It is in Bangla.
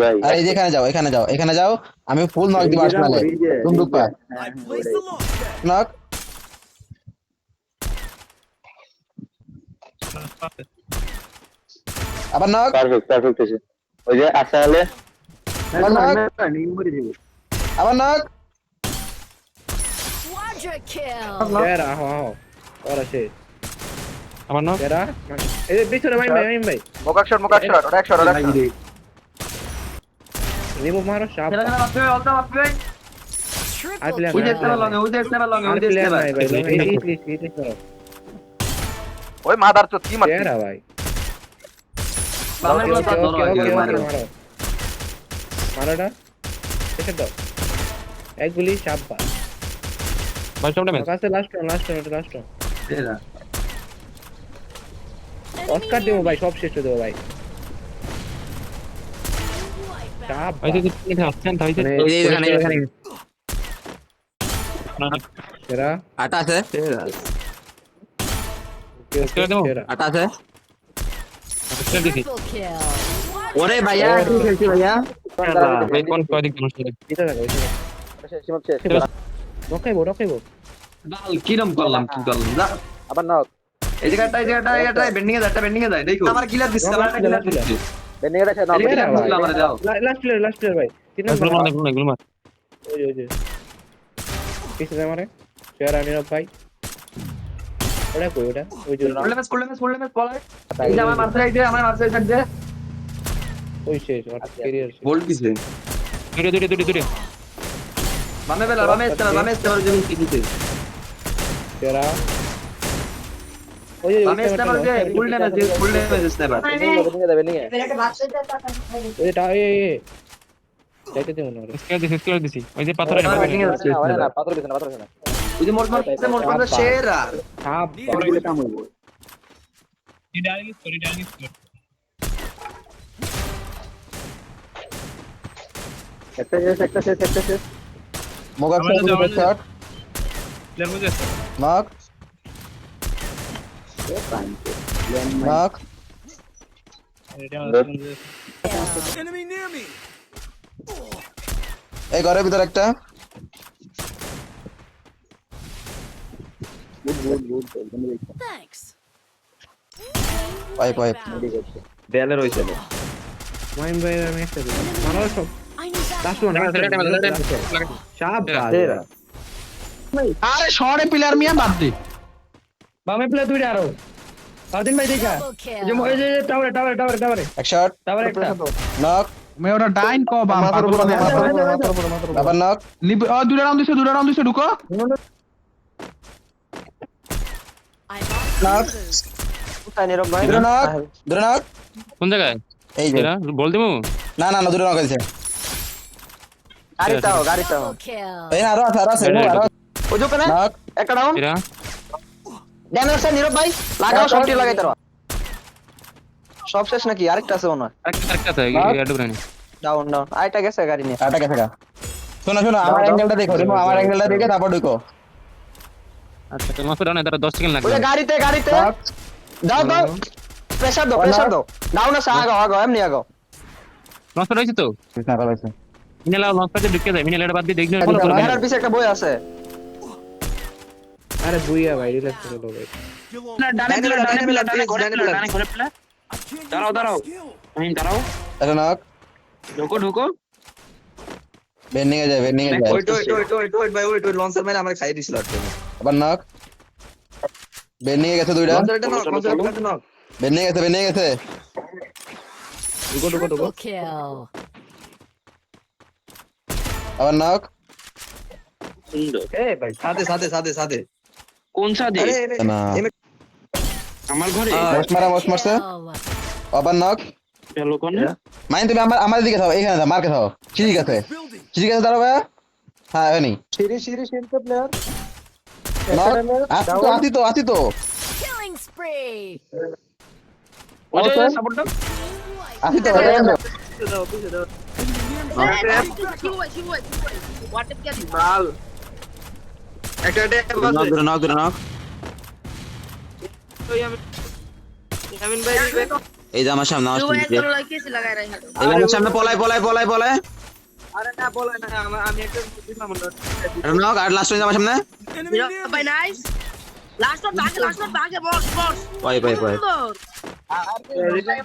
ভাই আর এই যে এখানে যাও আমি ফুল নক দিব আসলে বন্দুক পা নক আবার নক পারফেক্ট পারফেক্ট আছে ওই যে আসলে আবার নক আবার নক Quadra kill. তেরা ওরা শেষ আমার নাম তেরা এই যে পিছনে ভাই মোকাক শট ওটা এক শট রিমুভ মারো শাপ আর Triple প্লেয়ার kill. আর প্লেয়ার নাই ভাই এই করো ওই মাদার চোদ কি মারছিস তেরা ভাই ওকে, মারো মারোটা এসে দাও এক গুলি শাব্বা ভাই সবটা ম্যাচ কাছে লাস্ট অস্কার দেবো ভাই সব শেষ করে দেবো ভাই শাব্বা ভাই যদি আপনি আসছেন তাই মানে এখানে তেরা আটা আছে করে দেবো? তেরা আটা আছে আচ্ছা দেখি Triple kill. ওরে ভাইয়া কি খেলছি ভাইয়া ভাই কোন কয়দিক মানুষ করে এটা দেখো সীমান্ত শেষ রখাইবো কিরম করলাম কি করলাম যা আবার নাও এই জায়গাটা বেন্ডিং এ যায় দেখো আমার কিলার দিছে আমার একটা কিলার দিছে বেন্ডিং এটা শেষ নাও এদিকে কিলার দিছিল আমারে দাও লাস্ট প্লেয়ার ভাই তিন গুলো নম্বর মার গুলো মার ওই যে পিছনে মারে শেয়ার আনিরব ভাই ওটা কই ওটা ওই যে করলে ম্যাচ পলায় এই যে আমার মারছে দে ওই শেষ ওর ক্যারিয়ার শেষ গোল দিছে দুটো বামে ইস্তেমার জমি কি দিছে তেরা ওই যে বামে ইস্তেমার যে ফুল ড্যামেজ ইস্তেমার বেন্ডিং এ ওই যে যাইতে দেব না স্কেল দিছি ওই যে পাথরে বেন্ডিং এ আছে না পাথর দিছ না ওই যে মোট মারছে শেরা সাপ একটা শেষ মোগাক শট নক নক এই ঘরের ভিতর একটা Thanks. পাইপ দেয়ালে রইছে মাইম ভাই আমি একটা দিই মারো সব I need that. Last one সাপ শেরা আরে শহরে প্লেয়ার মিয়া বাদ দে বামে প্লেয়ার দুইটা আরো পারদিন ভাই দেখা Double এই kill. যে টাওয়ারে এক শট টাওয়ারে একটা নক মে ওটা ডাইন কো বাম আবার নক ও দুটা রাউন্ড দিছে ঢুকো I lost Knock. losers. নীরব ভাই দুটো নক কোন জায়গায় এই যে এরা বল দিমু না দুটো নক আছে গাড়িটাও Double kill. এই না আরো আছে ওই যে নক একটা ডাউন এরা ড্যামেজ আছে নীরব ভাই লাগাও সবটি লাগাই তারা সব শেষ নাকি আরেকটা আছে ওনা আরেকটা আছে এডু রানি ডাউন আরেকটা গেছে গাড়ি নিয়ে আটা গেছে গা শোনো আমার অ্যাঙ্গেলটা দেখো আমার অ্যাঙ্গেলটা দেখে তারপর ঢুকো আচ্ছা তো মাসুদ রানি তারা 10 সেকেন্ড ওই যে লাগবে গাড়িতে দাও প্রেসার দাও ডাউন আছে আগো এমনি আগো মাসুদ রইছে তো না পাইছে মিনালা লঞ্চপ্যাডে ঢুকে যায় মিনালা বাদ দিয়ে দেখলে ফলো করবে বাইরের পিছে একটা বই আছে আরে বুইয়া ভাই রিল্যাক্স করে লো ভাই দাঁড়াও একটা নক ঢুকো বেন্ডিং এ যায় ওই ভাই ওই লঞ্চার মেরে আমরা খাই দিছিল আবার নক বেন্ডিং এ গেছে দুইটা লঞ্চারটা নাও বেন্ডিং এ গেছে Triple kill. আবার নক এই ভাই সাথে কোন সাদে না আমার ঘরে মোস মারছে Kill. আবার নক চলো কোন মাইন তুমি আমার দিকে থাও এখানে থাও মার্কে থাও ঠিক আছে দাঁড়াও ভাই হ্যাঁ এখানেই সিঁড়িতে প্লেয়ার আছি তো Killing spree. ওই সাপোর্ট দাও আছি তো নক এই যে আমার সামনে जो আসছে एक तो लड़के से लगा रहा है এই যে আমার সামনে পলাই আরে না বলে না আমি একটা দিলাম না এটা নাও আর লাস্ট আমার সামনে भाई नाइस लास्ट और भागे बॉस পাই सुंदर